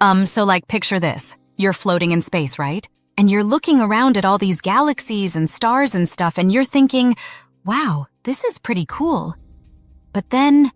So like picture this. You're floating in space, right? And you're looking around at all these galaxies and stars and stuff, and you're thinking, wow, this is pretty cool. But then,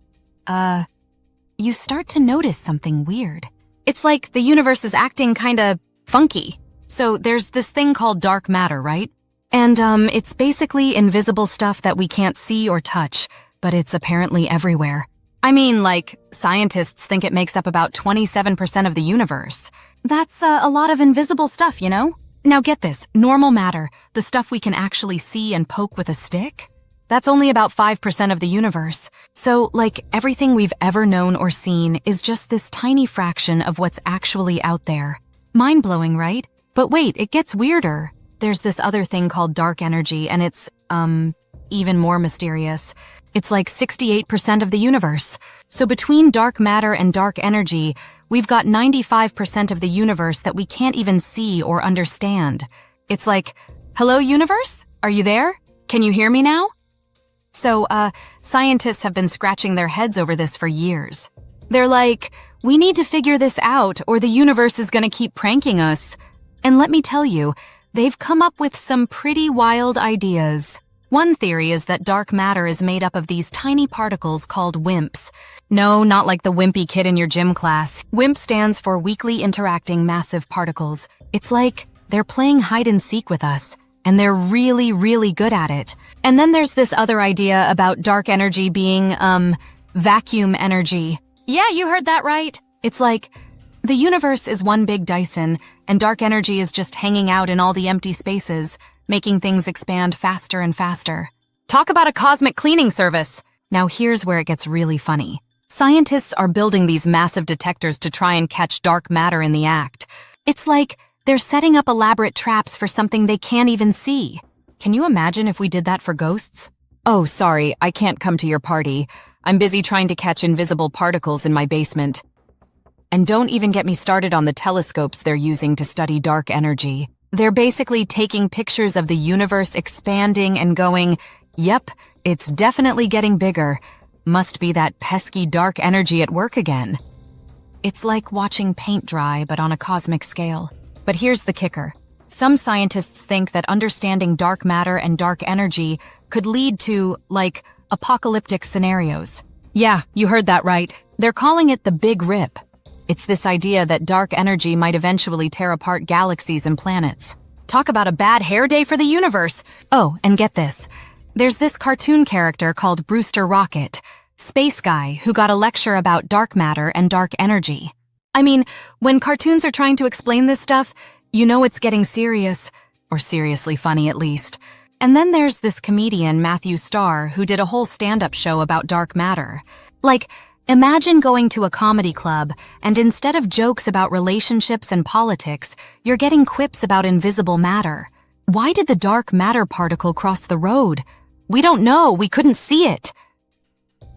you start to notice something weird. It's like the universe is acting kinda funky. So there's this thing called dark matter, right? And, it's basically invisible stuff that we can't see or touch, but it's apparently everywhere. I mean, like, scientists think it makes up about 27% of the universe. That's a lot of invisible stuff, you know? Now get this, normal matter, the stuff we can actually see and poke with a stick, that's only about 5% of the universe. So, like, everything we've ever known or seen is just this tiny fraction of what's actually out there. Mind-blowing, right? But wait, it gets weirder. There's this other thing called dark energy, and it's, even more mysterious. It's like 68% of the universe. So between dark matter and dark energy, we've got 95% of the universe that we can't even see or understand. It's like, hello, universe? Are you there? Can you hear me now? So, scientists have been scratching their heads over this for years. They're like, we need to figure this out or the universe is gonna keep pranking us. And let me tell you, they've come up with some pretty wild ideas. One theory is that dark matter is made up of these tiny particles called WIMPs. No, not like the wimpy kid in your gym class. WIMP stands for Weakly Interacting Massive Particles. It's like they're playing hide and seek with us, and they're really, really good at it. And then there's this other idea about dark energy being, vacuum energy. Yeah, you heard that right. It's like the universe is one big Dyson, and dark energy is just hanging out in all the empty spaces, making things expand faster and faster. Talk about a cosmic cleaning service. Now here's where it gets really funny. Scientists are building these massive detectors to try and catch dark matter in the act. It's like they're setting up elaborate traps for something they can't even see. Can you imagine if we did that for ghosts? Oh, sorry, I can't come to your party. I'm busy trying to catch invisible particles in my basement. And don't even get me started on the telescopes they're using to study dark energy. They're basically taking pictures of the universe expanding and going, yep, it's definitely getting bigger. Must be that pesky dark energy at work again. It's like watching paint dry, but on a cosmic scale. But here's the kicker. Some scientists think that understanding dark matter and dark energy could lead to, like, apocalyptic scenarios. Yeah, you heard that right. They're calling it the Big Rip. It's this idea that dark energy might eventually tear apart galaxies and planets. Talk about a bad hair day for the universe. Oh, and get this. There's this cartoon character called Brewster Rocket, space guy who got a lecture about dark matter and dark energy. I mean, when cartoons are trying to explain this stuff, you know it's getting serious, or seriously funny at least. And then there's this comedian, Matthew Starr, who did a whole stand-up show about dark matter. Like, imagine going to a comedy club, and instead of jokes about relationships and politics, you're getting quips about invisible matter. Why did the dark matter particle cross the road? We don't know, we couldn't see it.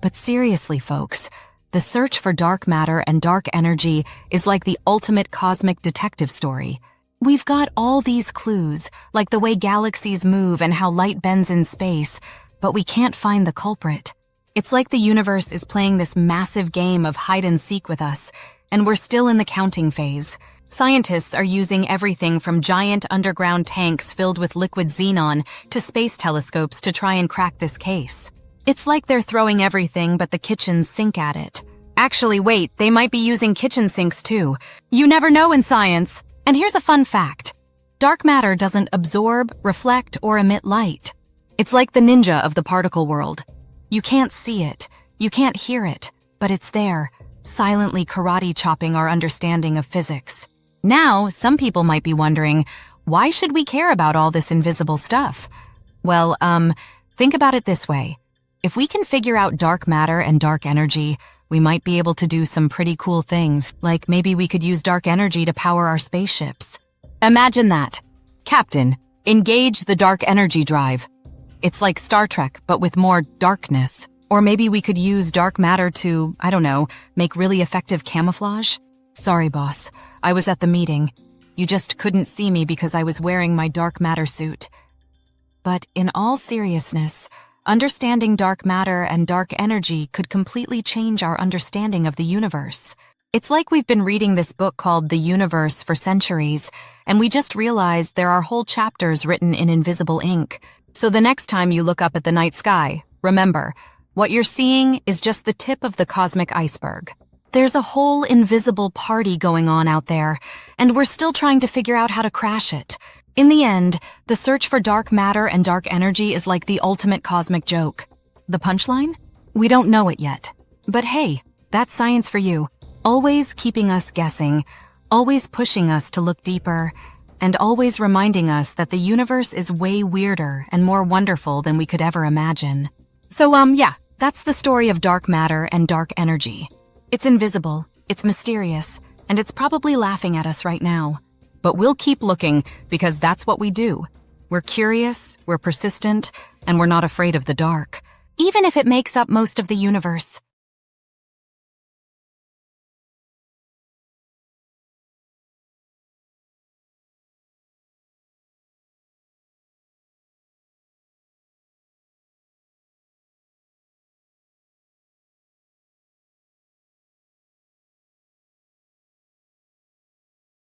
But seriously, folks, the search for dark matter and dark energy is like the ultimate cosmic detective story. We've got all these clues, like the way galaxies move and how light bends in space, but we can't find the culprit. It's like the universe is playing this massive game of hide and seek with us, and we're still in the counting phase. Scientists are using everything from giant underground tanks filled with liquid xenon to space telescopes to try and crack this case. It's like they're throwing everything but the kitchen sink at it. Actually, wait, they might be using kitchen sinks too. You never know in science. And here's a fun fact. Dark matter doesn't absorb, reflect, or emit light. It's like the ninja of the particle world. You can't see it, you can't hear it, but it's there, silently karate chopping our understanding of physics. Now, some people might be wondering, why should we care about all this invisible stuff? Well, think about it this way. If we can figure out dark matter and dark energy, we might be able to do some pretty cool things, like maybe we could use dark energy to power our spaceships. Imagine that. Captain, engage the dark energy drive. It's like Star Trek, but with more darkness. Or maybe we could use dark matter to, I don't know, make really effective camouflage? Sorry, boss. I was at the meeting. You just couldn't see me because I was wearing my dark matter suit. But in all seriousness, understanding dark matter and dark energy could completely change our understanding of the universe. It's like we've been reading this book called The Universe for centuries, and we just realized there are whole chapters written in invisible ink. So the next time you look up at the night sky, remember, what you're seeing is just the tip of the cosmic iceberg. There's a whole invisible party going on out there, and we're still trying to figure out how to crash it. In the end, the search for dark matter and dark energy is like the ultimate cosmic joke. The punchline? We don't know it yet. But hey, that's science for you. Always keeping us guessing, always pushing us to look deeper, and always reminding us that the universe is way weirder and more wonderful than we could ever imagine. So, yeah, that's the story of dark matter and dark energy. It's invisible, it's mysterious, and it's probably laughing at us right now. But we'll keep looking because that's what we do. We're curious, we're persistent, and we're not afraid of the dark, even if it makes up most of the universe.